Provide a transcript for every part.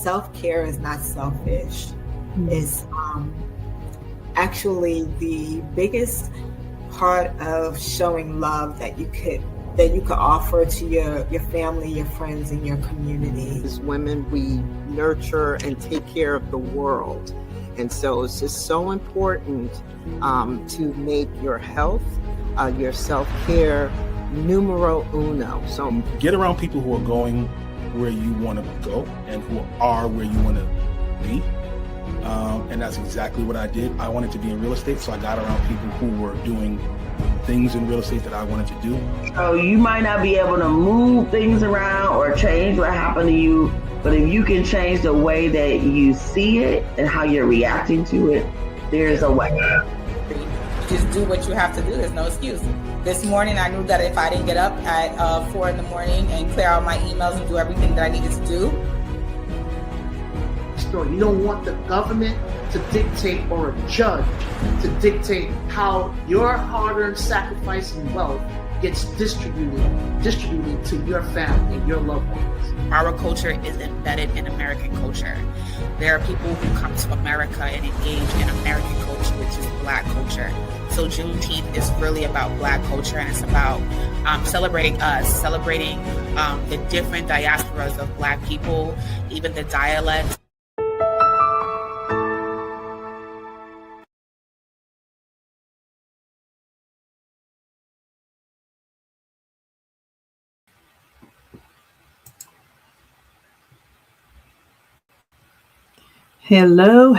self-care is not selfish. It's actually the biggest part of showing love that you could offer to your family, your friends, and your community. As women, we nurture and take care of the world. And so it's just so important to make your health, your self-care numero uno. So get around people who are going where you want to go and who are where you want to be. And that's exactly what I did. I wanted to be in real estate, so I got around people who were doing things in real estate that I wanted to do. So you might not be able to move things around or change what happened to you, but if you can change the way that you see it and how you're reacting to it, there's a way. Just do what you have to do. There's no excuse. This morning, I knew that if I didn't get up at 4 in the morning and clear out my emails and do everything that I needed to do. You don't want the government to dictate or a judge to dictate how your hard-earned sacrifice and wealth gets distributed to your family and your loved ones. Our culture is embedded in American culture. There are people who come to America and engage in American culture, which is Black culture. So Juneteenth is really about Black culture, and it's about celebrating us, celebrating the different diasporas of Black people, even the dialects. Hello,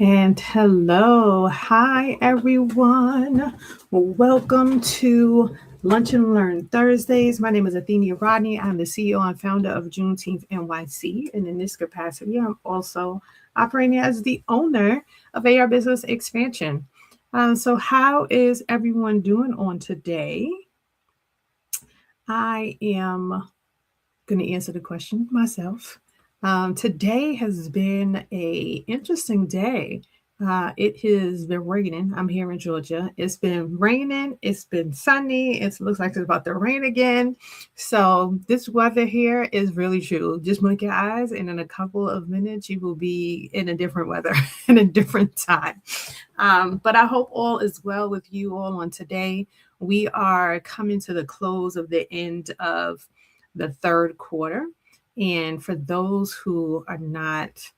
and hello. Hi, everyone. Welcome to Lunch and Learn Thursdays. My name is ATHENIA RODNEY. I'm the CEO and founder of Juneteenth NYC. And in this capacity, I'm also operating as the owner of AR Business Expansion. So how is everyone doing on today? I am going to answer the question myself. Today has been a interesting day. It has been raining. I'm here in Georgia. It's been raining. It's been sunny. It looks like it's about to rain again. So this weather here is really true. Just blink your eyes, and in a couple of minutes, you will be in a different weather in a different time. But I hope all is well with you all on today. We are coming to the close of the end of the third quarter. And for those who are not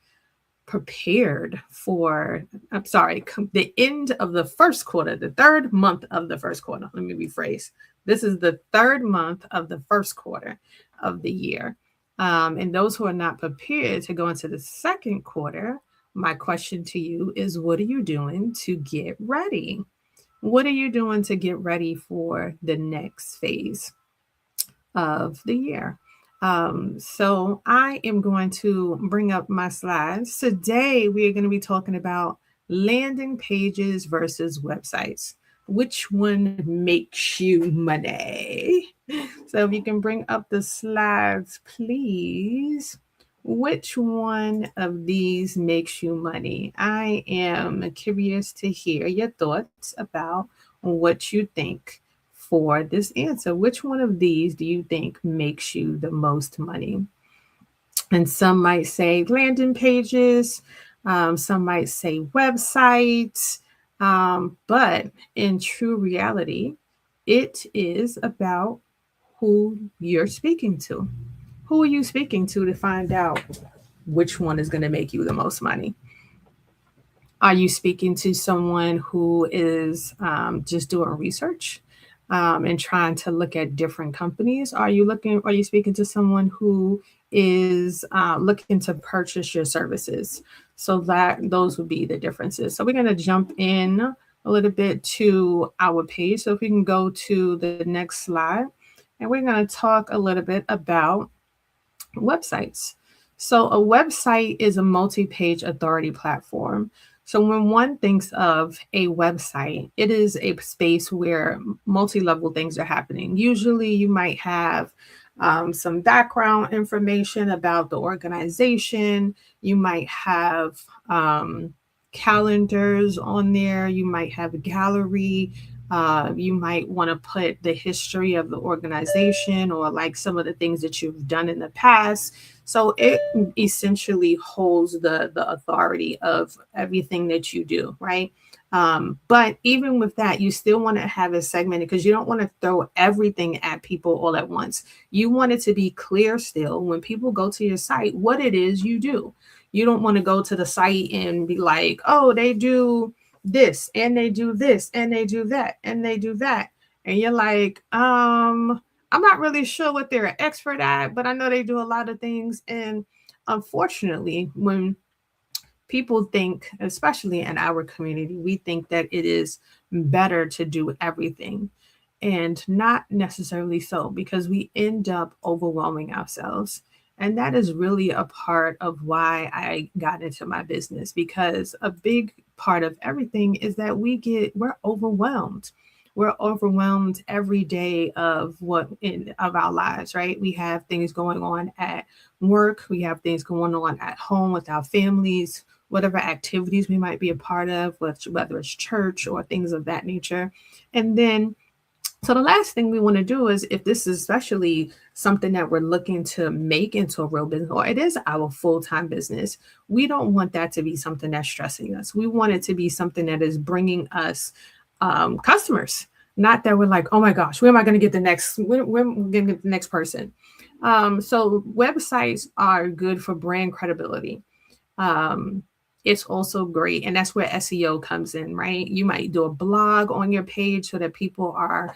prepared for, the end of the first quarter, the third month of the first quarter. Let me rephrase. This is the third month of the first quarter of the year. And those who are not prepared to go into the second quarter, my question to you is, what are you doing to get ready? What are you doing to get ready for the next phase of the year? So I am going to bring up my slides. Today, we are going to be talking about landing pages versus websites. Which one makes you money? So if you can bring up the slides, please. Which one of these makes you money? I am curious to hear your thoughts about what you think for this answer. Which one of these do you think makes you the most money? And some might say landing pages, some might say websites, but in true reality, it is about who you're speaking to. Who are you speaking to find out which one is going to make you the most money? Are you speaking to someone who is just doing research? And trying to look at different companies? Are you speaking to someone who is looking to purchase your services? So those would be the differences. So we're going to jump in a little bit to our page. So if we can go to the next slide, and we're going to talk a little bit about websites. So a website is a multi-page authority platform. So when one thinks of a website, it is a space where multi-level things are happening. Usually you might have some background information about the organization. You might have calendars on there. You might have a gallery You might want to put the history of the organization or like some of the things that you've done in the past. So it essentially holds the authority of everything that you do, right? But even with that, you still want to have it segmented because you don't want to throw everything at people all at once. You want it to be clear still when people go to your site what it is you do. You don't want to go to the site and be like, oh, they do this and they do this and they do that and they do that. And you're like, I'm not really sure what they're an expert at, but I know they do a lot of things. And unfortunately, when people think, especially in our community, we think that it is better to do everything. And not necessarily so, because we end up overwhelming ourselves. And that is really a part of why I got into my business, because a big part of everything is that we're overwhelmed. We're overwhelmed every day of of our lives, right? We have things going on at work, we have things going on at home with our families, whatever activities we might be a part of, whether it's church or things of that nature. And then so the last thing we want to do is, if this is especially something that we're looking to make into a real business, or it is our full-time business, we don't want that to be something that's stressing us. We want it to be something that is bringing us customers, not that we're like, oh my gosh, where am I going to get the next, where am I going to get the next person? So websites are good for brand credibility. It's also great. And that's where SEO comes in, right? You might do a blog on your page so that people are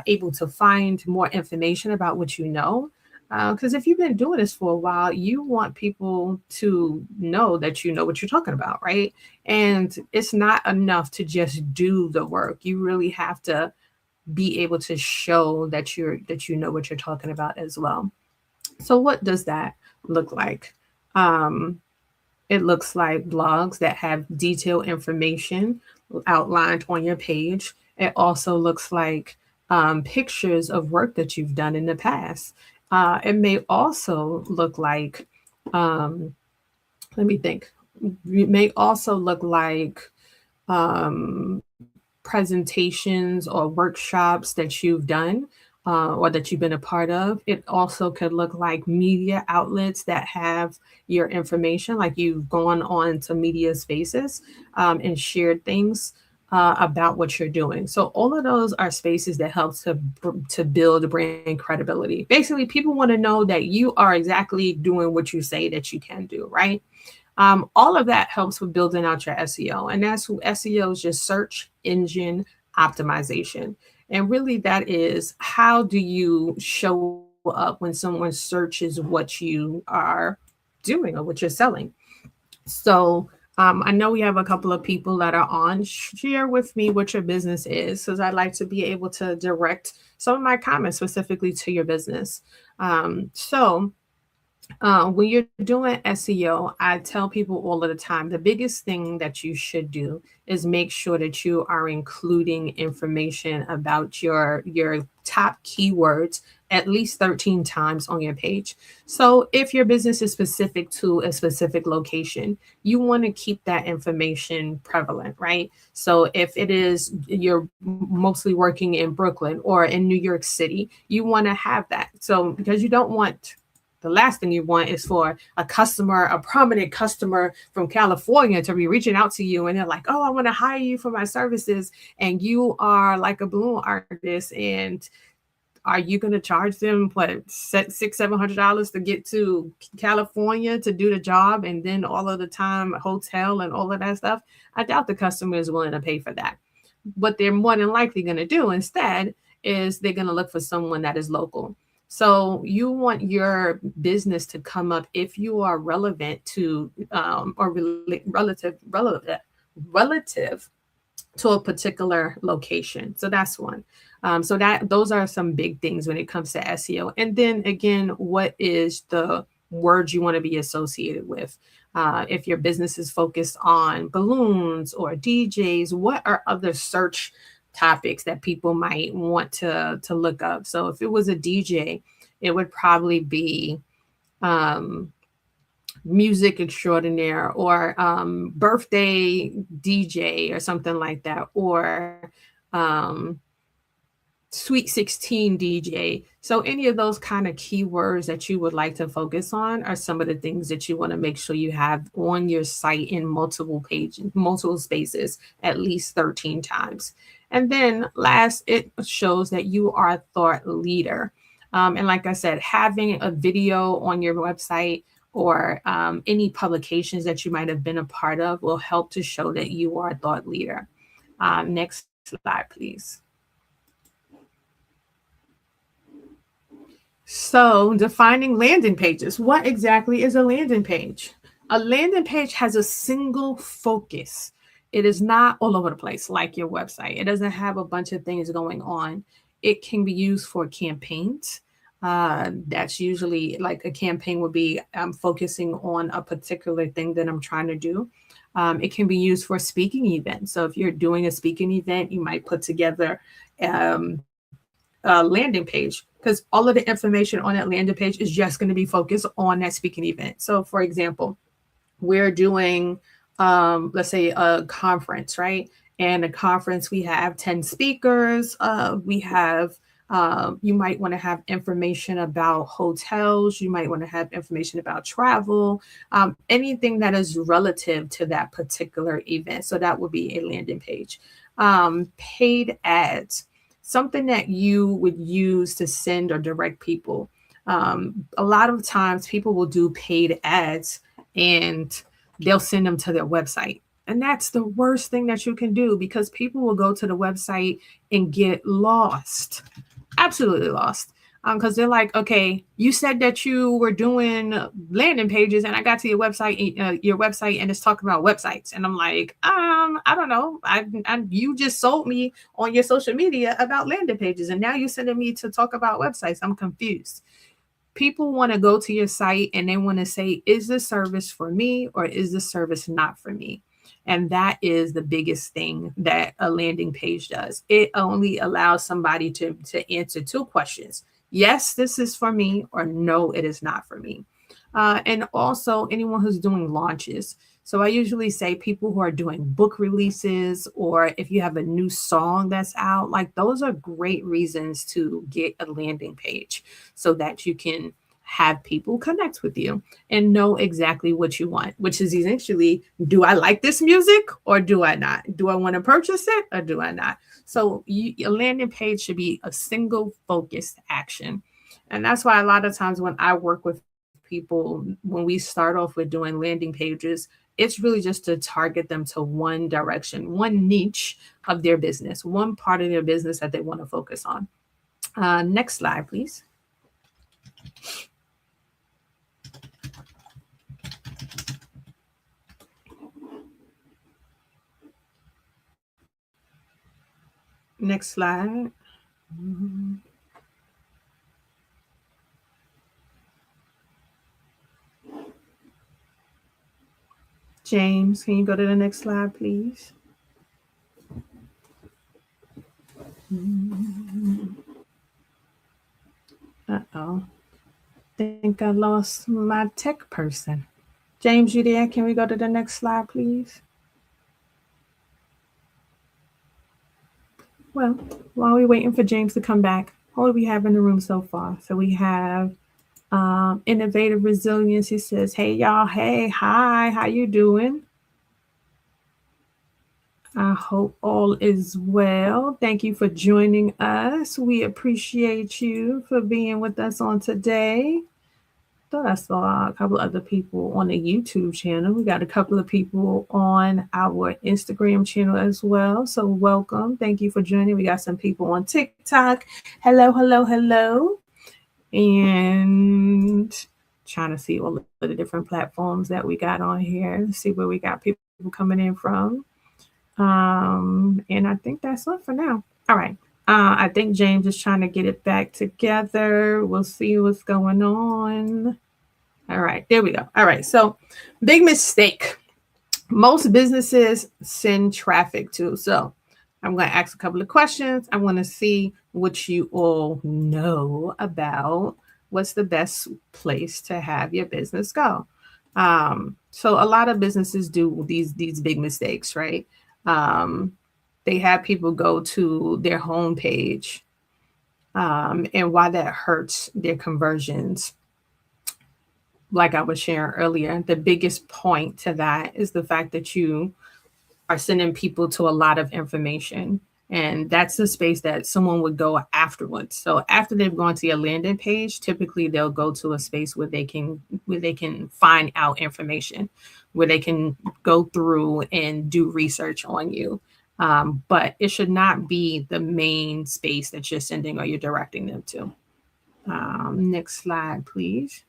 able to find more information about what you know. Because if you've been doing this for a while, you want people to know that you know what you're talking about, right? And it's not enough to just do the work. You really have to be able to show that you know what you're talking about as well. So what does that look like? It looks like blogs that have detailed information outlined on your page. It also looks like pictures of work that you've done in the past. It may also look like, let me think, it may also look like presentations or workshops that you've done or that you've been a part of. It also could look like media outlets that have your information, like you've gone on to media spaces and shared things about what you're doing. So all of those are spaces that help to build brand credibility. Basically, people want to know that you are exactly doing what you say that you can do, right? All of that helps with building out your SEO. And that's SEO is just search engine optimization. And really, that is, how do you show up when someone searches what you are doing or what you're selling? So I know we have a couple of people that are on. Share with me what your business is, because I'd like to be able to direct some of my comments specifically to your business. When you're doing SEO, I tell people all of the time, the biggest thing that you should do is make sure that you are including information about your top keywords at least 13 times on your page. So if your business is specific to a specific location, you want to keep that information prevalent, right? So if it is, you're mostly working in Brooklyn or in New York City, you want to have that. So because you don't want, the last thing you want is for a prominent customer from California to be reaching out to you and they're like, oh, I want to hire you for my services. And you are like a balloon artist, and are you going to charge them $600-700 to get to California to do the job, and then all of the time hotel and all of that stuff? I doubt the customer is willing to pay for that. What they're more than likely going to do instead is they're going to look for someone that is local. So you want your business to come up if you are relevant to relative to a particular location. So that's one. So those are some big things when it comes to SEO. And then again, what is the word you want to be associated with? If your business is focused on balloons or DJs, what are other search topics that people might want to look up? So if it was a DJ, it would probably be music extraordinaire or birthday DJ or something like that, or Sweet 16 DJ. So any of those kind of keywords that you would like to focus on are some of the things that you want to make sure you have on your site in multiple pages, multiple spaces, at least 13 times. And then last, it shows that you are a thought leader. And like I said, having a video on your website or any publications that you might have been a part of will help to show that you are a thought leader. Next slide, please. So defining landing pages. What exactly is a landing page? A landing page has a single focus. It is not all over the place like your website. It doesn't have a bunch of things going on. It can be used for campaigns. That's usually like a campaign would be focusing on a particular thing that I'm trying to do. It can be used for speaking events. So if you're doing a speaking event, you might put together landing page, because all of the information on that landing page is just going to be focused on that speaking event. So for example, we're doing, let's say a conference, right? And a conference, we have 10 speakers. We have, you might want to have information about hotels. You might want to have information about travel, anything that is relative to that particular event. So that would be a landing page. Paid ads. Something that you would use to send or direct people. A lot of times people will do paid ads and they'll send them to their website. And that's the worst thing that you can do, because people will go to the website and get lost, absolutely lost. Because they're like, okay, you said that you were doing landing pages, and I got to your website, and it's talking about websites, and I'm like, I don't know, you just sold me on your social media about landing pages, and now you're sending me to talk about websites. I'm confused. People want to go to your site and they want to say, is this service for me or is this service not for me? And that is the biggest thing that a landing page does. It only allows somebody to answer two questions. Yes, this is for me, or no, it is not for me. And also anyone who's doing launches. So I usually say people who are doing book releases, or if you have a new song that's out, like those are great reasons to get a landing page so that you can have people connect with you and know exactly what you want, which is essentially, do I like this music or do I not? Do I want to purchase it or do I not? So a landing page should be a single focused action. And that's why a lot of times when I work with people, when we start off with doing landing pages, it's really just to target them to one direction, one niche of their business, one part of their business that they want to focus on. Next slide, please. Next slide. James, can you go to the next slide, please? Uh-oh. I think I lost my tech person. James, you there? Can we go to the next slide, please? Well, while we're waiting for James to come back, what do we have in the room so far? So we have Innovative Resilience. He says, hey, y'all. Hey, hi. How you doing? I hope all is well. Thank you for joining us. We appreciate you for being with us on today. Thought I saw a couple other people on the YouTube channel. We got a couple of people on our Instagram channel as well. So welcome. Thank you for joining. We got some people on TikTok. Hello, hello, hello. And trying to see all of the different platforms that we got on here. Let's see where we got people coming in from. And I think that's it for now. All right. I think James is trying to get it back together. We'll see what's going on. All right, there we go. All right, so big mistake. Most businesses send traffic to. So I'm going to ask a couple of questions. I want to see what you all know about what's the best place to have your business go. So a lot of businesses do these big mistakes, right? they have people go to their homepage, and why that hurts their conversions. Like I was sharing earlier, the biggest point to that is the fact that you are sending people to a lot of information. And that's the space that someone would go afterwards. So after they've gone to your landing page, typically they'll go to a space where they can find out information, where they can go through and do research on you. But it should not be the main space that you're sending or you're directing them to. Next slide, please.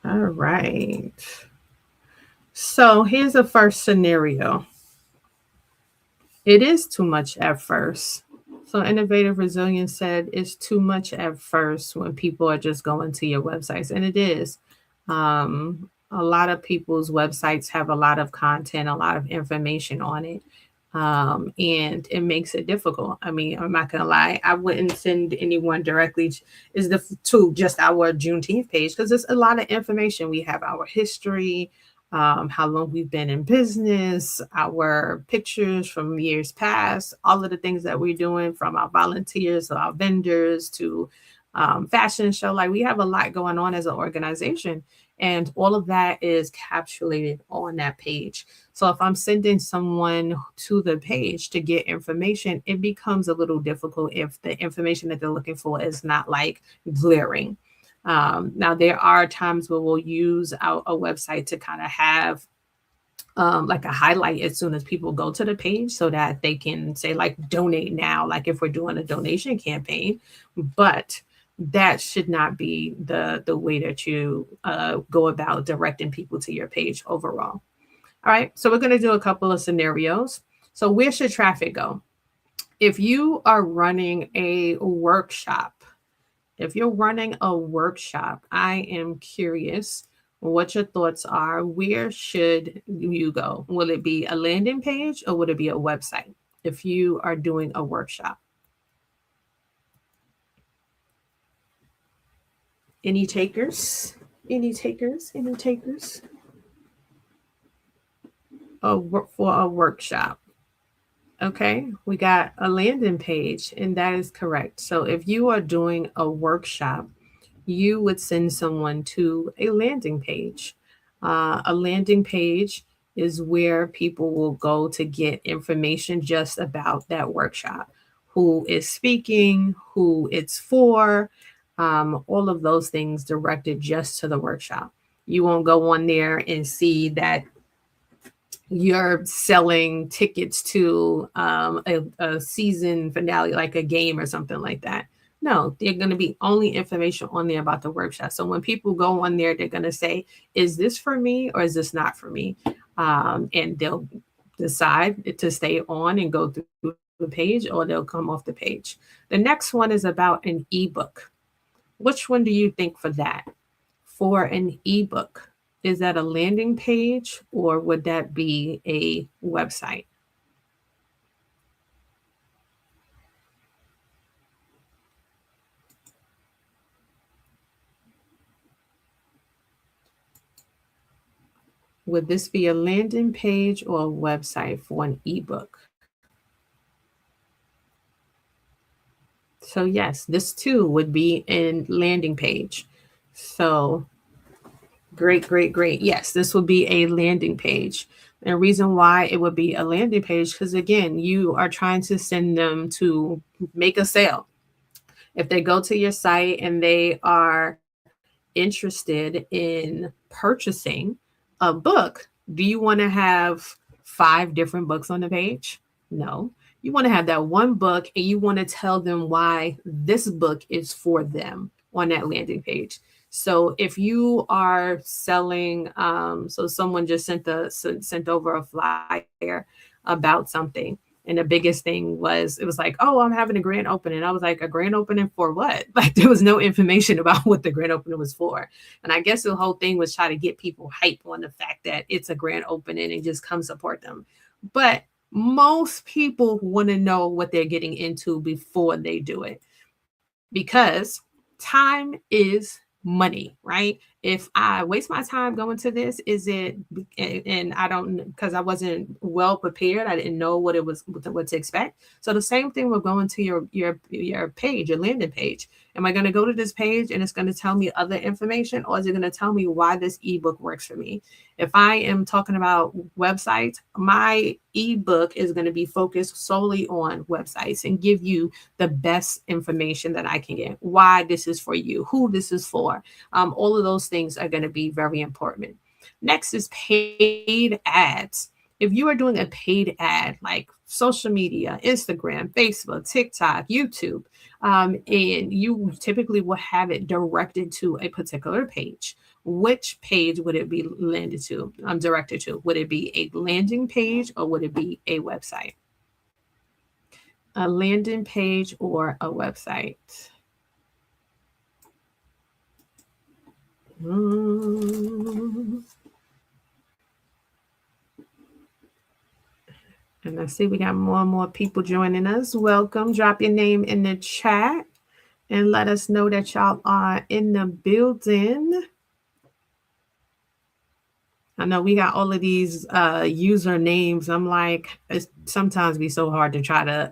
All right. So here's the first scenario. It is too much at first. So Innovative Resilience said it's too much at first when people are just going to your websites. And it is. A lot of people's websites have a lot of content, a lot of information on it. And it makes it difficult. I mean, I'm not gonna lie, I wouldn't send anyone directly to just our Juneteenth page because there's a lot of information. We have our history, how long we've been in business, our pictures from years past, all of the things that we're doing, from our volunteers to our vendors to fashion show. Like, we have a lot going on as an organization, and all of that is capsulated on that page. So if I'm sending someone to the page to get information, it becomes a little difficult if the information that they're looking for is not like glaring. Now, there are times where we'll use a website to kind of have like a highlight as soon as people go to the page so that they can say like donate now, like if we're doing a donation campaign. But that should not be the way that you go about directing people to your page overall. All right, so we're going to do a couple of scenarios. So where should traffic go? If you are running a workshop, I am curious what your thoughts are. Where should you go? Will it be a landing page or would it be a website if you are doing a workshop? Any takers? Any takers? Any takers? For a workshop. Okay, we got a landing page, and that is correct. So if you are doing a workshop, you would send someone to a landing page. A landing page is where people will go to get information just about that workshop, who is speaking, who it's for, all of those things directed just to the workshop. You won't go on there and see that you're selling tickets to a season finale, like a game or something like that. No, they're going to be only information on there about the workshop. So when people go on there, they're going to say, is this for me or is this not for me? And they'll decide to stay on and go through the page, or they'll come off the page. The next one is about an ebook. Which one do you think for that? For an ebook, is that a landing page or would that be a website? Would this be a landing page or a website for an ebook? So yes, this too would be a landing page. So great. Yes, this would be a landing page. And the reason why it would be a landing page, because again, you are trying to send them to make a sale. If they go to your site and they are interested in purchasing a book, do you want to have 5 different books on the page? No. You want to have that one book, and you want to tell them why this book is for them on that landing page. So if you are selling, so someone just sent over a flyer about something, and the biggest thing was, it was like, oh, I'm having a grand opening. I was like, a grand opening for what? Like, there was no information about what the grand opening was for. And I guess the whole thing was try to get people hype on the fact that it's a grand opening and just come support them. But most people want to know what they're getting into before they do it, because time is money, right? if I waste my time going to this, is it, and I don't, because I wasn't well prepared. I didn't know what to expect. So the same thing with going to your page, your landing page. Am I going to go to this page and it's going to tell me other information, or is it going to tell me why this ebook works for me? If I am talking about websites, my ebook is going to be focused solely on websites and give you the best information that I can get, why this is for you, who this is for. All of those things are going to be very important. Next is paid ads. If you are doing a paid ad like social media, Instagram, Facebook, TikTok, YouTube, and you typically will have it directed to a particular page. Which page would it be directed to? Would it be a landing page or would it be a website? A landing page or a website? And I see we got more and more people joining us. Welcome. Drop your name in the chat and let us know that y'all are in the building. I know we got all of these usernames. I'm like, it's sometimes be so hard to try to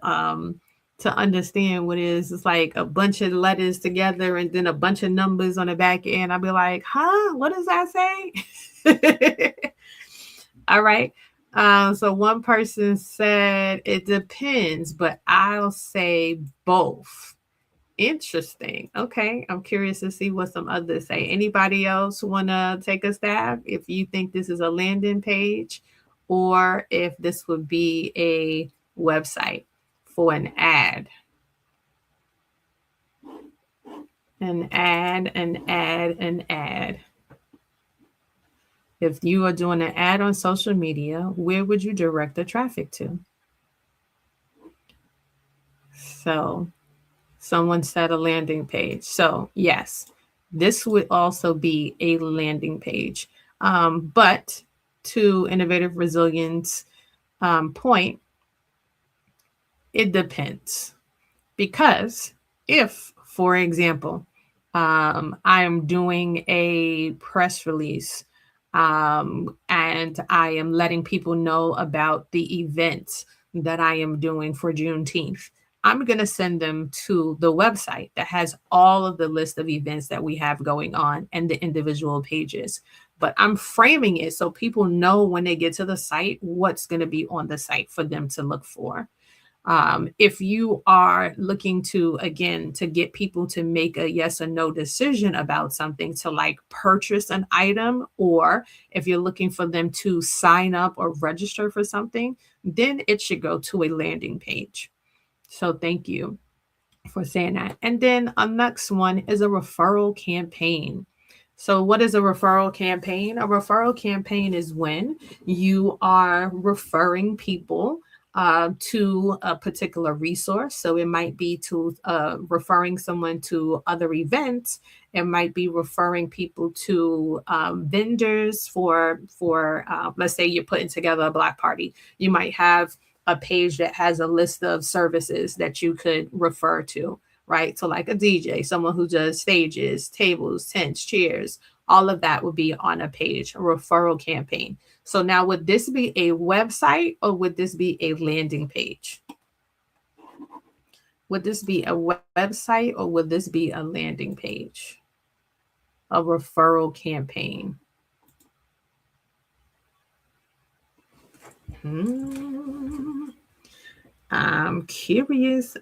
understand what it is. It's like a bunch of letters together and then a bunch of numbers on the back end. I'll be like, huh? What does that say? All right. So one person said it depends, but I'll say both. Interesting. Okay. I'm curious to see what some others say. Anybody else want to take a stab if you think this is a landing page or if this would be a website for an ad? An ad. If you are doing an ad on social media, where would you direct the traffic to? So someone said a landing page. So yes, this would also be a landing page. But to Innovative Resilience point, it depends. Because if, for example, I am doing a press release and I am letting people know about the events that I am doing for Juneteenth, I'm going to send them to the website that has all of the list of events that we have going on and the individual pages. But I'm framing it so people know when they get to the site what's going to be on the site for them to look for. If you are looking to, again, to get people to make a yes or no decision about something, to like purchase an item, or if you're looking for them to sign up or register for something, then it should go to a landing page. So thank you for saying that. And then our next one is a referral campaign. So what is a referral campaign? A referral campaign is when you are referring people to a particular resource. So it might be to referring someone to other events. It might be referring people to vendors for let's say you're putting together a block party. You might have a page that has a list of services that you could refer to, right? So like a DJ, someone who does stages, tables, tents, chairs, all of that would be on a page, a referral campaign. So now would this be a website or would this be a landing page? Would this be a website or would this be a landing page? A referral campaign. I'm curious.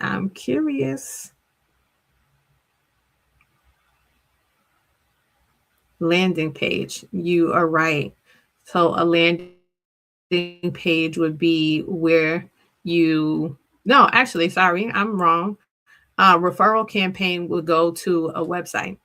Landing page. You are right. So a landing page would be where you, no, actually, sorry, I'm wrong. Referral campaign would go to a website.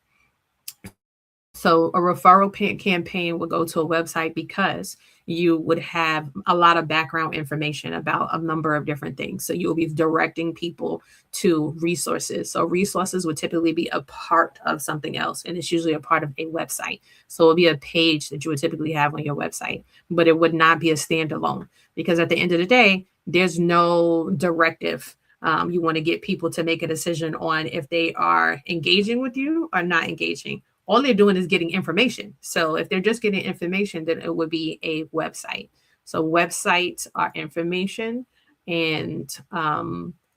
So a referral campaign would go to a website because you would have a lot of background information about a number of different things. So you'll be directing people to resources. So resources would typically be a part of something else, and it's usually a part of a website. So it'll be a page that you would typically have on your website, but it would not be a standalone because at the end of the day, there's no directive. You want to get people to make a decision on if they are engaging with you or not engaging, all they're doing is getting information. So if they're just getting information, then it would be a website. So websites are information, and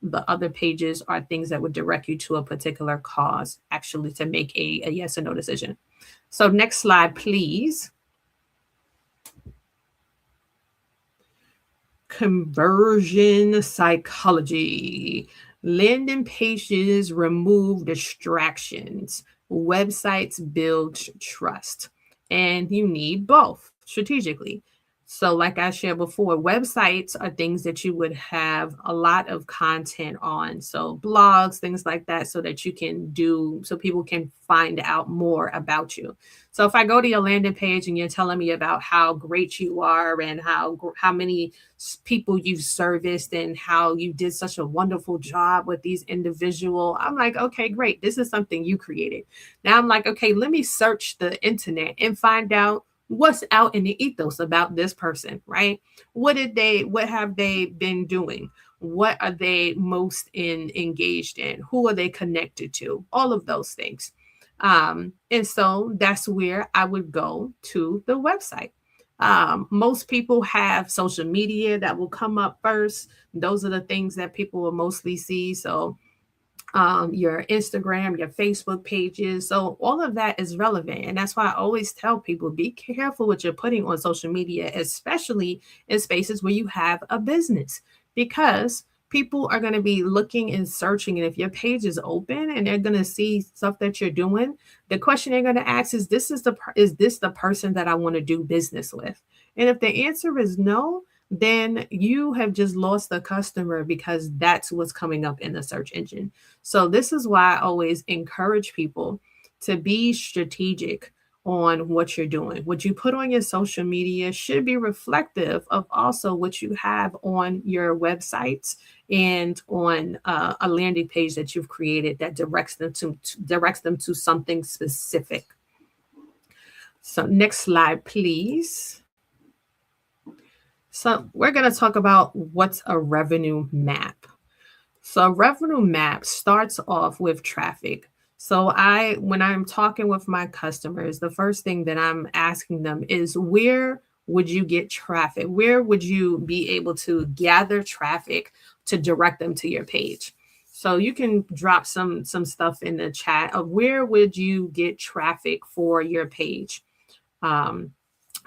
the other pages are things that would direct you to a particular cause, actually, to make a yes or no decision. So next slide, please. Conversion psychology. Landing pages remove distractions. Websites build trust. And you need both strategically. So, like I shared before, websites are things that you would have a lot of content on. So, blogs, things like that, so that you can do, so people can find out more about you. So, if I go to your landing page and you're telling me about how great you are and how many people you've serviced and how you did such a wonderful job with these individual, I'm like, okay, great. This is something you created. Now I'm like, okay, let me search the internet and find out what's out in the ethos about this person, right? What have they been doing? What are they most engaged in? Who are they connected to? All of those things. And so that's where I would go to the website. Most people have social media that will come up first. Those are the things that people will mostly see. So your Instagram, your Facebook pages. So all of that is relevant. And that's why I always tell people, be careful what you're putting on social media, especially in spaces where you have a business, because people are going to be looking and searching. And if your page is open and they're going to see stuff that you're doing, the question they're going to ask is this the person that I want to do business with? And if the answer is no, then you have just lost the customer, because that's what's coming up in the search engine. So this is why I always encourage people to be strategic on what you're doing. What you put on your social media should be reflective of also what you have on your websites and on a landing page that you've created that directs them to something specific. So next slide, please. So we're going to talk about what's a revenue map. So a revenue map starts off with traffic. So when I'm talking with my customers, the first thing that I'm asking them is, where would you get traffic? Where would you be able to gather traffic to direct them to your page? So you can drop some stuff in the chat of where would you get traffic for your page.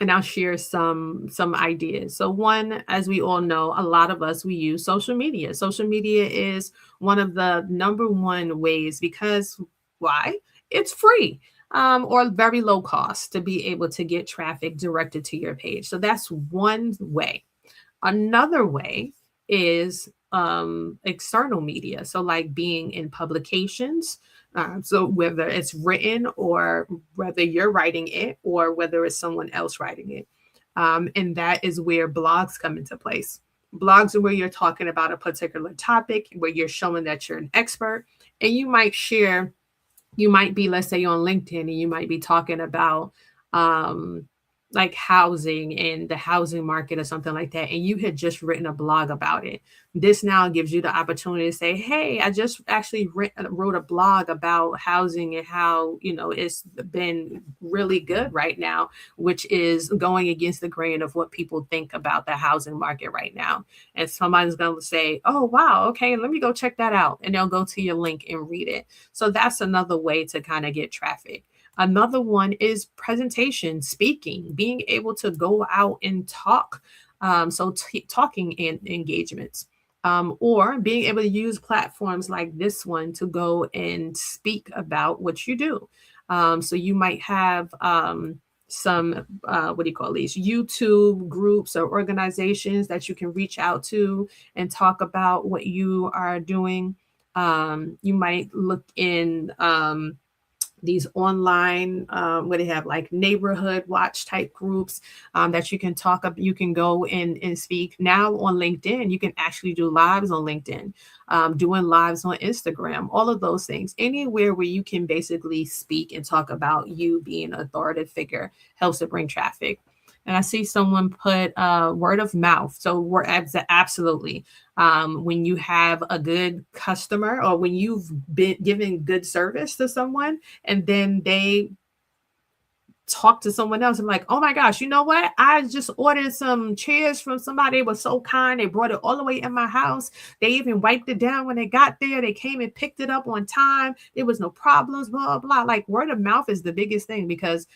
And I'll share some ideas. So one, as we all know, a lot of us, we use social media. Social media is one of the number one ways, because why? It's free or very low cost to be able to get traffic directed to your page. So that's one way. Another way is external media. So like being in publications. So whether it's written or whether you're writing it or whether it's someone else writing it. And that is where blogs come into place. Blogs are where you're talking about a particular topic, where you're showing that you're an expert, and you might be, let's say, on LinkedIn, and you might be talking about like housing and the housing market or something like that, and you had just written a blog about it. This now gives you the opportunity to say, hey, I just actually wrote a blog about housing and how, it's been really good right now, which is going against the grain of what people think about the housing market right now. And somebody's going to say, oh, wow, okay, let me go check that out. And they'll go to your link and read it. So that's another way to kind of get traffic. Another one is presentation, speaking, being able to go out and talk. Talking and engagements, or being able to use platforms like this one to go and speak about what you do. So you might have some, YouTube groups or organizations that you can reach out to and talk about what you are doing. You might look in these online, where they have like neighborhood watch type groups that you can talk up. You can go and speak. Now on LinkedIn, you can actually do lives on LinkedIn, doing lives on Instagram, all of those things. Anywhere where you can basically speak and talk about you being an authoritative figure helps to bring traffic. And I see someone put word of mouth. So we're absolutely, when you have a good customer or when you've been giving good service to someone and then they talk to someone else. I'm like, oh my gosh, you know what? I just ordered some chairs from somebody. They were so kind. They brought it all the way in my house. They even wiped it down when they got there. They came and picked it up on time. There was no problems, blah, blah. Like word of mouth is the biggest thing, because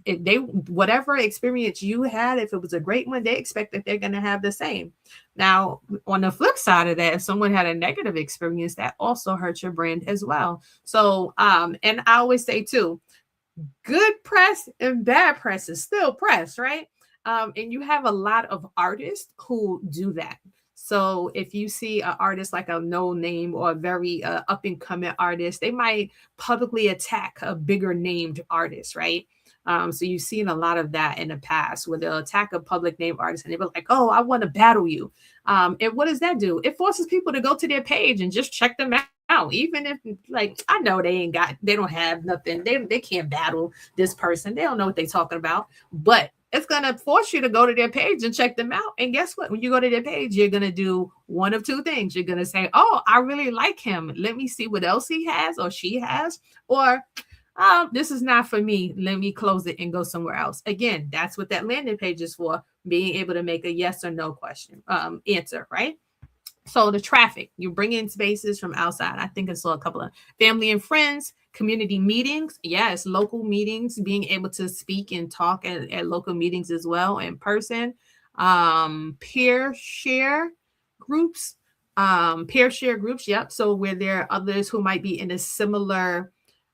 they whatever experience you had, if it was a great one, they expect that they're going to have the same. Now, on the flip side of that, if someone had a negative experience, that also hurts your brand as well. So, and I always say too, good press and bad press is still press, right? And you have a lot of artists who do that. So if you see an artist like a no name or a very up and coming artist, they might publicly attack a bigger named artist, right? So you've seen a lot of that in the past where they'll attack a public name artist and they'll be like, oh, I want to battle you. And what does that do? It forces people to go to their page and just check them out. Even if, like, I know they don't have nothing. They can't battle this person. They don't know what they're talking about. But it's going to force you to go to their page and check them out. And guess what? When you go to their page, you're going to do one of two things. You're going to say, oh, I really like him. Let me see what else he has or she has. Or, oh, this is not for me. Let me close it and go somewhere else. Again, that's what that landing page is for, being able to make a yes or no question answer, right? So the traffic, you bring in spaces from outside. I think I saw a couple of family and friends, community meetings. Yes, local meetings, being able to speak and talk at local meetings as well in person. Peer share groups. Yep. So where there are others who might be in a similar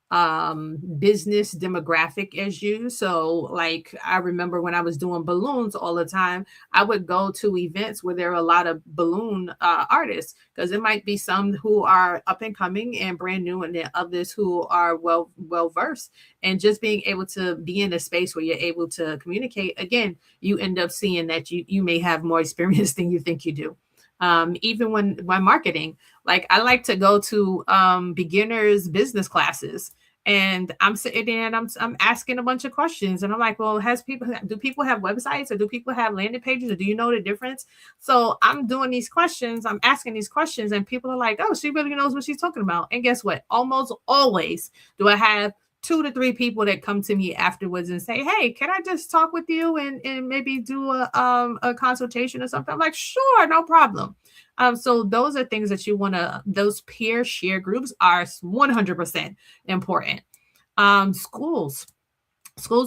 business demographic as you. So like I remember when I was doing balloons all the time, I would go to events where there are a lot of balloon artists, because it might be some who are up and coming and brand new, and then others who are well versed. And just being able to be in a space where you're able to communicate, again, you end up seeing that you may have more experience than you think you do. Even when marketing, like I like to go to beginners business classes, and I'm sitting there and I'm asking a bunch of questions, and I'm like, well, do people have websites, or do people have landing pages, or do you know the difference? So I'm doing these questions, I'm asking these questions, and people are like, oh, she really knows what she's talking about. And guess what? Almost always do I have 2 to 3 people that come to me afterwards and say, hey, can I just talk with you and maybe do a consultation or something? I'm like, sure, no problem. So those are things that you want to, those peer share groups are 100% important. Schools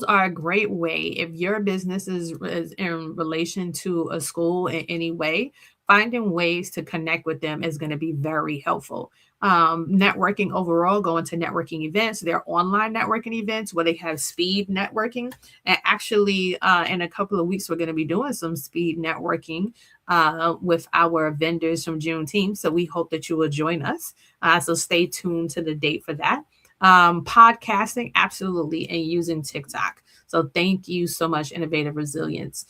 are a great way. If your business is in relation to a school in any way, finding ways to connect with them is going to be very helpful. Networking overall, going to networking events. There are online networking events where they have speed networking. And actually, in a couple of weeks, we're going to be doing some speed networking with our vendors from Juneteenth. So we hope that you will join us. So stay tuned to the date for that. Podcasting, absolutely, and using TikTok. So thank you so much, Innovative Resilience.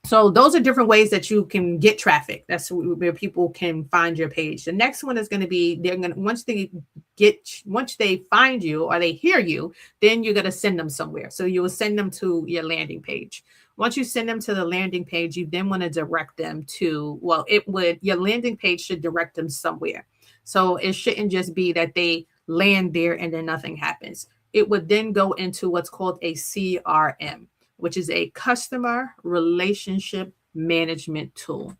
So those are different ways that you can get traffic. That's where people can find your page. The next one is going to be, once they find you or they hear you, then you're going to send them somewhere. So you will send them to your landing page. Once you send them to the landing page, you then want to direct them to, your landing page should direct them somewhere. So it shouldn't just be that they land there and then nothing happens. It would then go into what's called a CRM, which is a customer relationship management tool.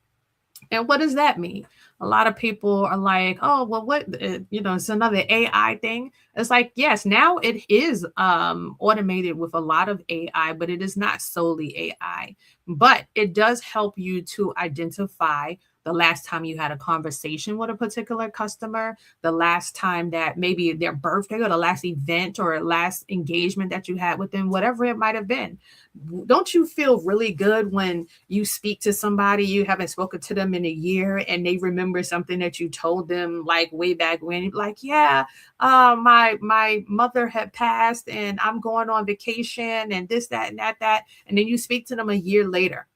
And what does that mean? A lot of people are like, oh, well, what, it's another AI thing. It's like, yes, now it is automated with a lot of AI, but it is not solely AI. But it does help you to identify the last time you had a conversation with a particular customer, the last time that maybe their birthday or the last event or last engagement that you had with them, whatever it might have been. Don't you feel really good when you speak to somebody, you haven't spoken to them in a year, and they remember something that you told them like way back when? Like, yeah, my mother had passed and I'm going on vacation and this, that, and that. And then you speak to them a year later.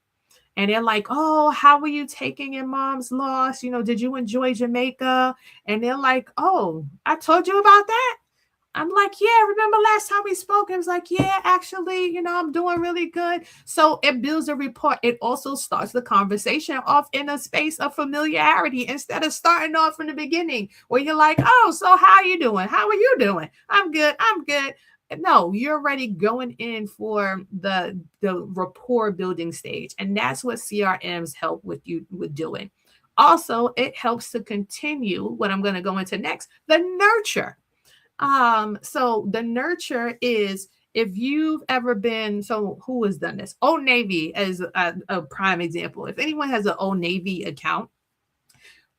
And they're like, oh, how were you taking your mom's loss? Did you enjoy Jamaica? And they're like, oh, I told you about that. I'm like, yeah, remember last time we spoke? It was like, yeah, actually, I'm doing really good. So it builds a rapport. It also starts the conversation off in a space of familiarity instead of starting off from the beginning where you're like, oh, so how are you doing? How are you doing? I'm good. No, you're already going in for the rapport building stage. And that's what CRMs help with you with doing. Also, it helps to continue what I'm going to go into next, the nurture. So the nurture is, if you've ever been, so who has done this? Old Navy as a prime example. If anyone has an Old Navy account,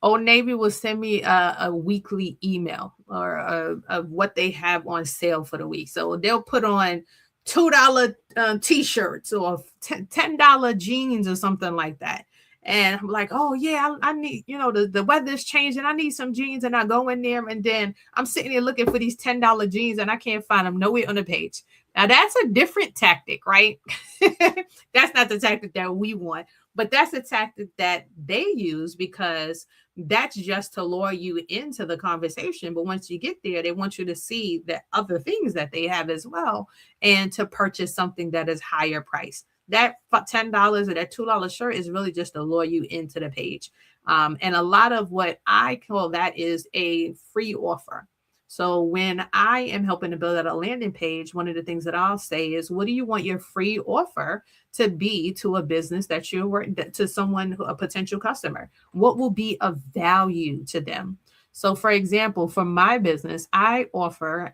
Old Navy will send me a weekly email or of what they have on sale for the week. So they'll put on $2 t-shirts or $10 jeans or something like that. And I'm like, oh yeah, I need, the weather's changing. I need some jeans. And I go in there and then I'm sitting there looking for these $10 jeans and I can't find them nowhere on the page. Now that's a different tactic, right? That's not the tactic that we want, but that's a tactic that they use because that's just to lure you into the conversation. But once you get there, they want you to see the other things that they have as well and to purchase something that is higher price. That $10 or that $2 shirt is really just to lure you into the page. And a lot of what I call that is a free offer. So when I am helping to build out a landing page, one of the things that I'll say is, what do you want your free offer to be to a business that you're working to, someone, a potential customer? What will be of value to them? So for example, for my business, I offer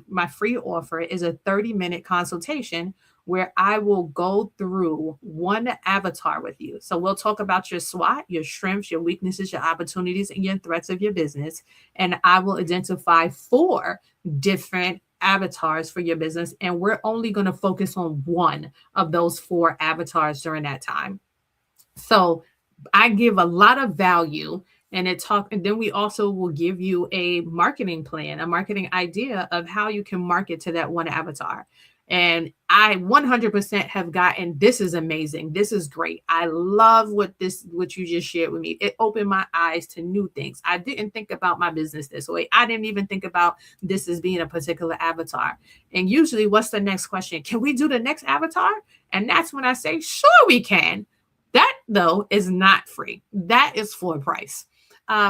my free offer is a 30-minute consultation where I will go through one avatar with you. So we'll talk about your SWOT, your strengths, your weaknesses, your opportunities, and your threats of your business. And I will identify 4 different avatars for your business. And we're only going to focus on one of those 4 avatars during that time. So I give a lot of value and then we also will give you a marketing plan, a marketing idea of how you can market to that one avatar. And I 100% have gotten, this is amazing. This is great. I love what you just shared with me. It opened my eyes to new things. I didn't think about my business this way. I didn't even think about this as being a particular avatar. And usually what's the next question? Can we do the next avatar? And that's when I say, sure, we can. That though is not free. That is full price.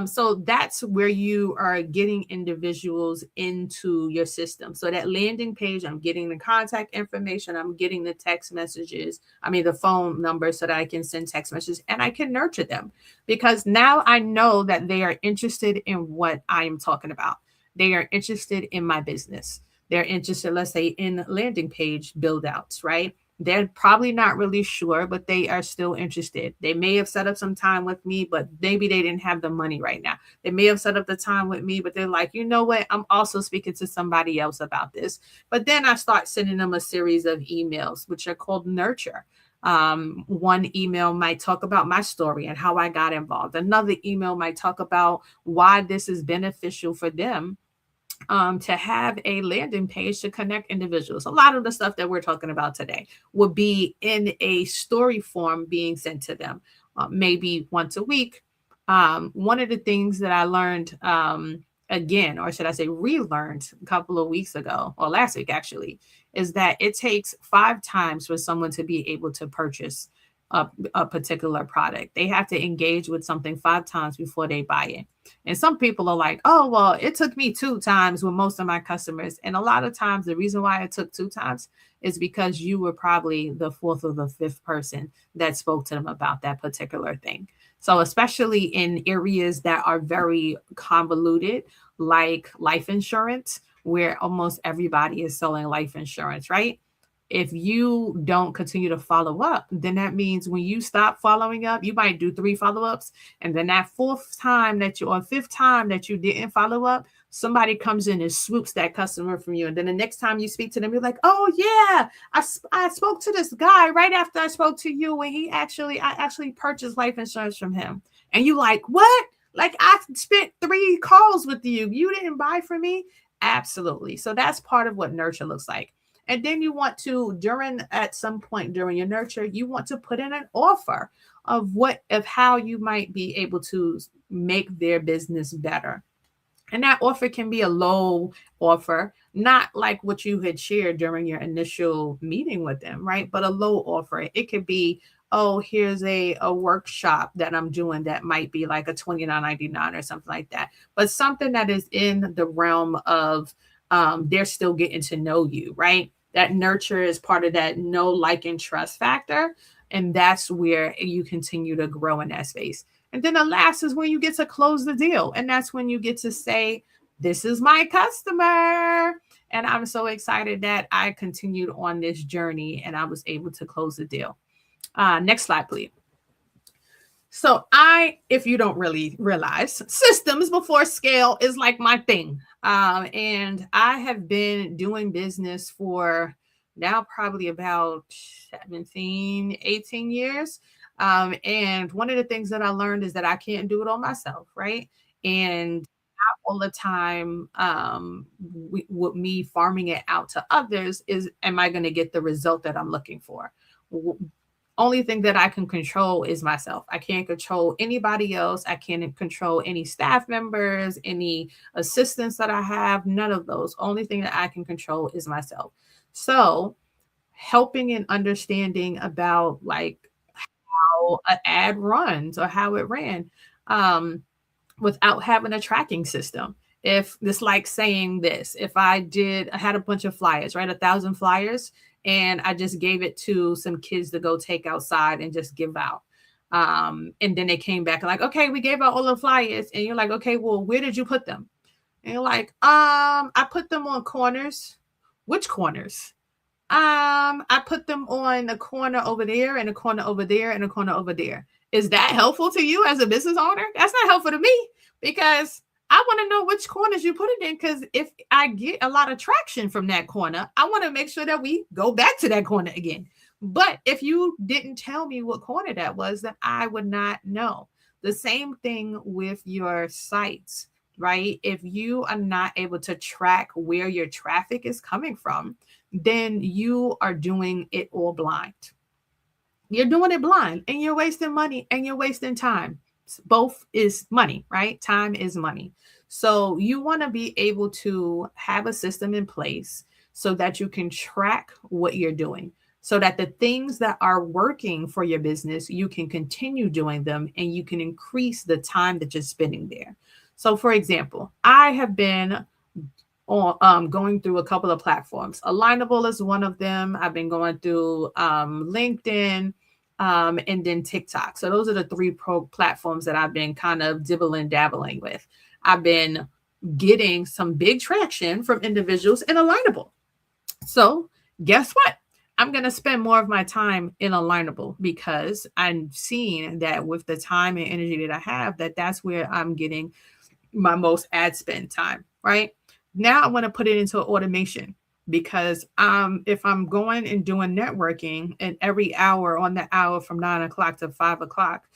So that's where you are getting individuals into your system. So that landing page, I'm getting the contact information, I'm getting the text messages, the phone number so that I can send text messages and I can nurture them because now I know that they are interested in what I am talking about. They are interested in my business. They're interested, let's say, in landing page build outs, right? They're probably not really sure, but they are still interested. They may have set up some time with me, but maybe they didn't have the money right now. They may have set up the time with me, but they're like, you know what? I'm also speaking to somebody else about this. But then I start sending them a series of emails, which are called nurture. One email might talk about my story and how I got involved. Another email might talk about why this is beneficial for them. To have a landing page to connect individuals. A lot of the stuff that we're talking about today would be in a story form being sent to them, maybe once a week. One of the things that I learned again, or should I say relearned a couple of weeks ago, or last week actually, is that it takes 5 times for someone to be able to purchase a particular product. They have to engage with something 5 times before they buy it. And some people are like, oh, well, it took me 2 times with most of my customers. And a lot of times, the reason why it took 2 times is because you were probably the 4th or the 5th person that spoke to them about that particular thing. So especially in areas that are very convoluted, like life insurance, where almost everybody is selling life insurance, right? If you don't continue to follow up, then that means when you stop following up, you might do 3 follow-ups. And then that 4th time or 5th time that you didn't follow up, somebody comes in and swoops that customer from you. And then the next time you speak to them, you're like, oh yeah, I spoke to this guy right after I spoke to you. And I actually purchased life insurance from him. And you like, what? Like I spent 3 calls with you. You didn't buy from me? Absolutely. So that's part of what nurture looks like. And then you want to, at some point during your nurture, you want to put in an offer of how you might be able to make their business better. And that offer can be a low offer, not like what you had shared during your initial meeting with them, right? But a low offer. It could be, oh, here's a workshop that I'm doing that might be like a $29.99 or something like that. But something that is in the realm of they're still getting to know you, right? That nurture is part of that know, like, and trust factor. And that's where you continue to grow in that space. And then the last is when you get to close the deal. And that's when you get to say, this is my customer. And I'm so excited that I continued on this journey and I was able to close the deal. Next slide, please. So if you don't really realize, systems before scale is like my thing. And I have been doing business for now probably about 17, 18 years. And one of the things that I learned is that I can't do it all myself, right? And not all the time, with me farming it out to others, am I going to get the result that I'm looking for? Only thing that I can control is myself. I can't control anybody else. I can't control any staff members, any assistants that I have, none of those. Only thing that I can control is myself. So helping and understanding about like how an ad runs or how it ran, without having a tracking system. If this, like saying this, if I had a bunch of flyers, right? 1,000 flyers, and I just gave it to some kids to go take outside and just give out. And then they came back like, okay, we gave out all the flyers. And you're like, okay, well, where did you put them? And you're like, I put them on corners. Which corners? I put them on the corner over there and a corner over there and a corner over there. Is that helpful to you as a business owner? That's not helpful to me, because I want to know which corners you put it in, because if I get a lot of traction from that corner, I want to make sure that we go back to that corner again. But if you didn't tell me what corner that was, then I would not know. The same thing with your sites, right? If you are not able to track where your traffic is coming from, then you are doing it all blind. You're doing it blind and you're wasting money and you're wasting time. Both is money, right? Time is money. So you want to be able to have a system in place so that you can track what you're doing, so that the things that are working for your business, you can continue doing them and you can increase the time that you're spending there. So for example, I have been going through a couple of platforms. Alignable is one of them. I've been going through LinkedIn, and then TikTok. So those are the three platforms that I've been kind of dabbling with. I've been getting some big traction from individuals in Alignable. So guess what? I'm going to spend more of my time in Alignable, because I'm seeing that with the time and energy that I have, that's where I'm getting my most ad spend time, right? Now I want to put it into automation, because if I'm going and doing networking and every hour on the hour from 9 o'clock to 5 o'clock,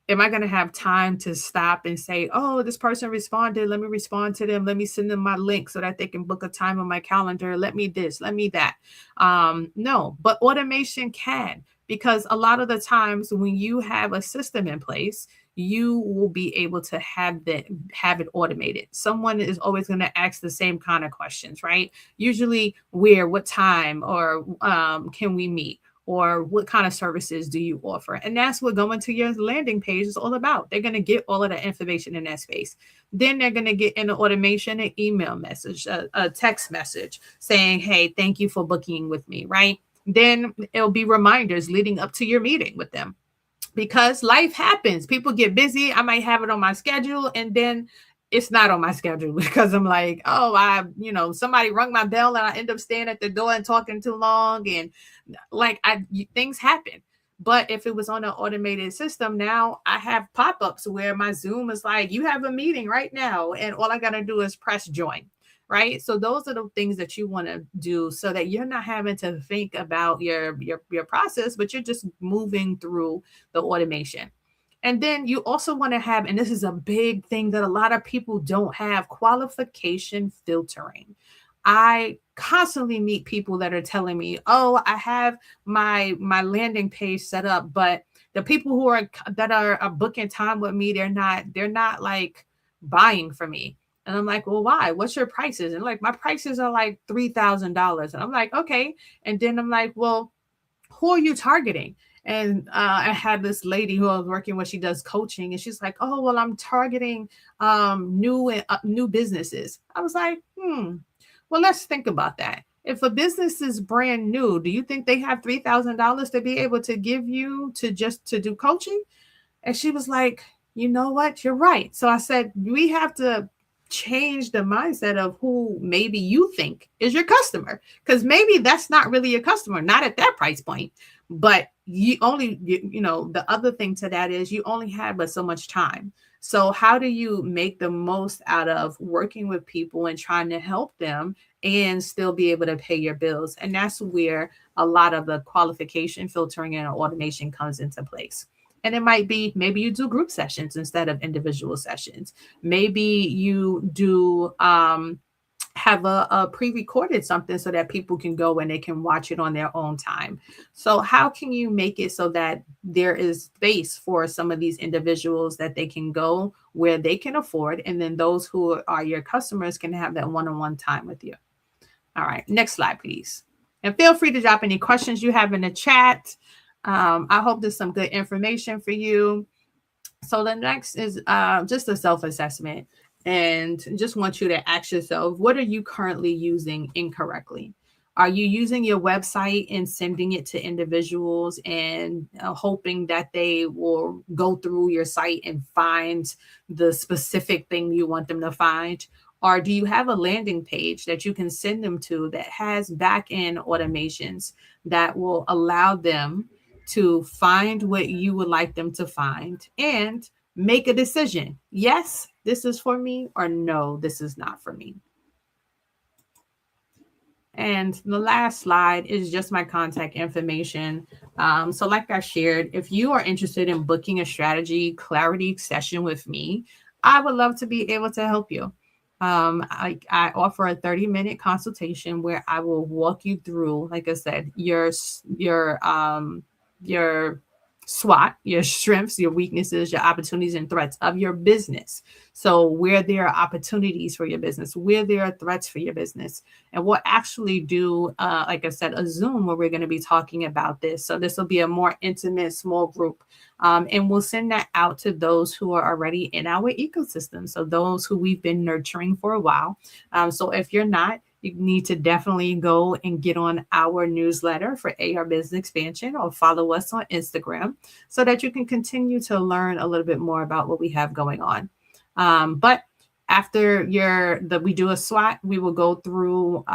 am I going to have time to stop and say, oh, this person responded, let me respond to them, let me send them my link so that they can book a time on my calendar, let me this, let me that? No, but automation can, because a lot of the times when you have a system in place, you will be able to have it automated. Someone is always going to ask the same kind of questions, right? Usually where, what time, or can we meet? Or what kind of services do you offer? And that's what going to your landing page is all about. They're going to get all of that information in that space. Then they're going to get in the automation, an email message, a text message saying, hey, thank you for booking with me, right? Then it'll be reminders leading up to your meeting with them, because life happens. People get busy. I might have it on my schedule, and then it's not on my schedule because I'm like, oh, somebody rung my bell and I end up staying at the door and talking too long. And things happen. But if it was on an automated system, now I have pop-ups where my Zoom is like, you have a meeting right now. And all I got to do is press join, right? So those are the things that you want to do so that you're not having to think about your process, but you're just moving through the automation. And then you also want to have, and this is a big thing that a lot of people don't have, qualification filtering. I constantly meet people that are telling me, oh, I have my landing page set up, but the people that are booking time with me, they're not like buying from me. And I'm like, well, why? What's your prices? And like, my prices are like $3,000. And I'm like, okay. And then I'm like, well, who are you targeting? And I had this lady who I was working with, she does coaching, and she's like, oh, well, I'm targeting new businesses. I was like, well, Well, let's think about that. If a business is brand new, do you think they have $3,000 to be able to give you to just to do coaching? And she was like, you know what? You're right. So I said, we have to change the mindset of who maybe you think is your customer, because maybe that's not really your customer, not at that price point. But you only, the other thing to that is you only have but so much time. So how do you make the most out of working with people and trying to help them and still be able to pay your bills? And that's where a lot of the qualification filtering and automation comes into place. And it might be, maybe you do group sessions instead of individual sessions. Maybe you do have a pre-recorded something so that people can go and they can watch it on their own time. So how can you make it so that there is space for some of these individuals that they can go where they can afford, and then those who are your customers can have that one-on-one time with you? All right, next slide, please. And feel free to drop any questions you have in the chat. I hope there's some good information for you. So the next is just a self-assessment, and just want you to ask yourself, what are you currently using incorrectly? Are you using your website and sending it to individuals and hoping that they will go through your site and find the specific thing you want them to find? Or do you have a landing page that you can send them to that has back-end automations that will allow them to find what you would like them to find and make a decision? Yes, this is for me, or no, this is not for me. And the last slide is just my contact information. So like I shared, if you are interested in booking a strategy clarity session with me, I would love to be able to help you. I offer a 30-minute consultation where I will walk you through, like I said, your SWOT, your strengths, your weaknesses, your opportunities and threats of your business. So where there are opportunities for your business, where there are threats for your business. And we'll actually do, like I said, a Zoom where we're going to be talking about this. So this will be a more intimate, small group. And we'll send that out to those who are already in our ecosystem. So those who we've been nurturing for a while. So if you're not, you need to definitely go and get on our newsletter for AR Business Expansion, or follow us on Instagram so that you can continue to learn a little bit more about what we have going on. But after we do a SWOT, we will go through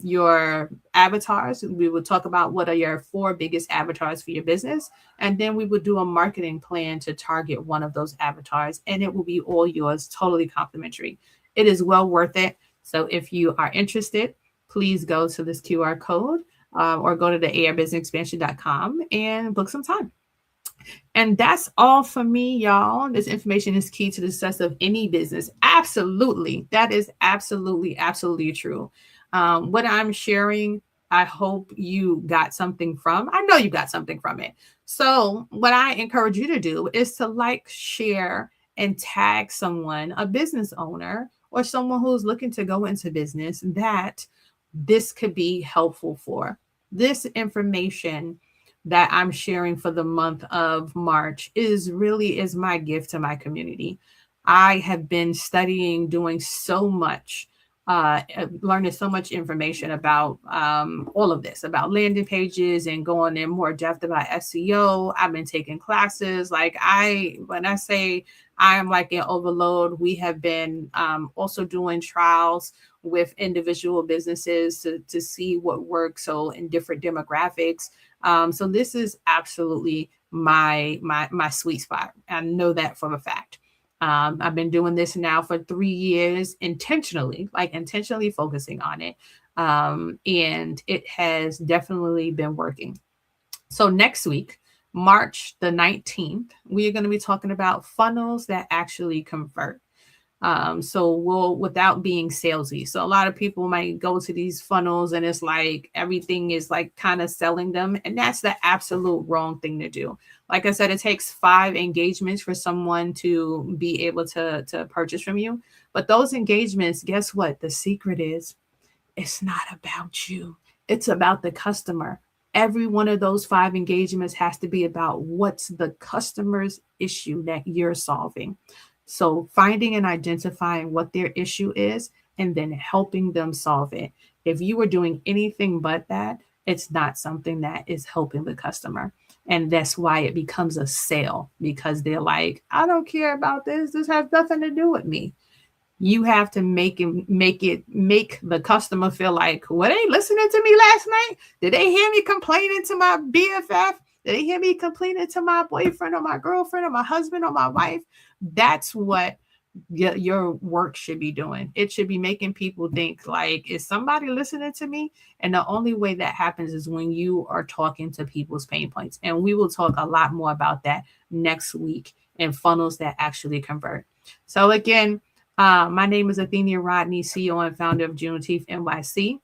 your avatars. We will talk about what are your 4 biggest avatars for your business. And then we will do a marketing plan to target one of those avatars. And it will be all yours, totally complimentary. It is well worth it. So if you are interested, please go to this QR code or go to the ARBusinessExpansion.com and book some time. And that's all for me, y'all. This information is key to the success of any business. Absolutely. That is absolutely, absolutely true. What I'm sharing, I hope you got something from. I know you got something from it. So what I encourage you to do is to like, share, and tag someone, a business owner, or someone who's looking to go into business that this could be helpful for. This information that I'm sharing for the month of March is my gift to my community. I have been studying, doing so much, learning so much information about all of this, about landing pages and going in more depth about SEO. I've been taking classes. When I say I am like an overload, we have been also doing trials with individual businesses to see what works. So in different demographics. So this is absolutely my sweet spot. I know that for a fact. I've been doing this now for 3 years, intentionally focusing on it. And it has definitely been working. So next week, March the 19th, we are going to be talking about funnels that actually convert. Without being salesy. So a lot of people might go to these funnels and it's like everything is like kind of selling them. And that's the absolute wrong thing to do. Like I said, it takes 5 engagements for someone to be able to purchase from you. But those engagements, guess what? The secret is it's not about you. It's about the customer. Every one of those 5 engagements has to be about what's the customer's issue that you're solving. So finding and identifying what their issue is, and then helping them solve it. If you are doing anything but that, it's not something that is helping the customer. And that's why it becomes a sale, because they're like, I don't care about this. This has nothing to do with me. You have to make the customer feel like, were they listening to me last night? Did they hear me complaining to my BFF? Did they hear me complaining to my boyfriend or my girlfriend or my husband or my wife? That's what your work should be doing. It should be making people think like, is somebody listening to me? And the only way that happens is when you are talking to people's pain points. And we will talk a lot more about that next week in funnels that actually convert. So again, my name is ATHENIA Rodney, CEO and founder of Juneteenth NYC.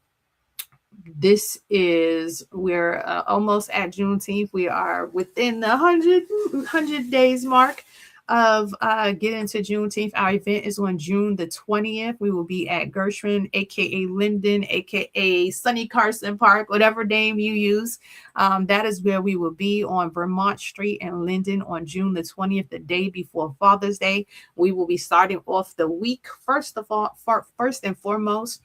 We're almost at Juneteenth. We are within the 100 days mark of getting to Juneteenth. Our event is on June the 20th. We will be at Gershwin, aka Linden, aka Sunny Carson Park, whatever name you use. That is where we will be, on Vermont Street in Linden on June the 20th, the day before Father's Day. We will be starting off the week first and foremost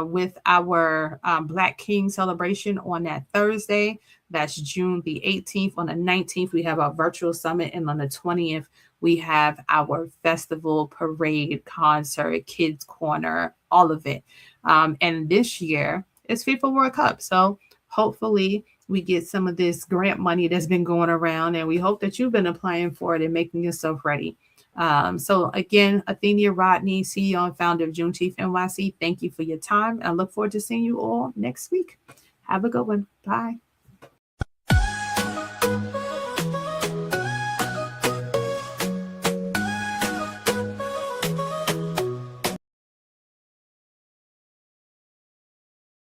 with our Black King celebration on that Thursday. That's June the 18th. On the 19th, we have our virtual summit. And on the 20th, we have our festival, parade, concert, kids corner, all of it. And this year, it's FIFA World Cup. So hopefully we get some of this grant money that's been going around. And we hope that you've been applying for it and making yourself ready. So again, ATHENIA Rodney, CEO and founder of Juneteenth NYC. Thank you for your time. I look forward to seeing you all next week. Have a good one. Bye.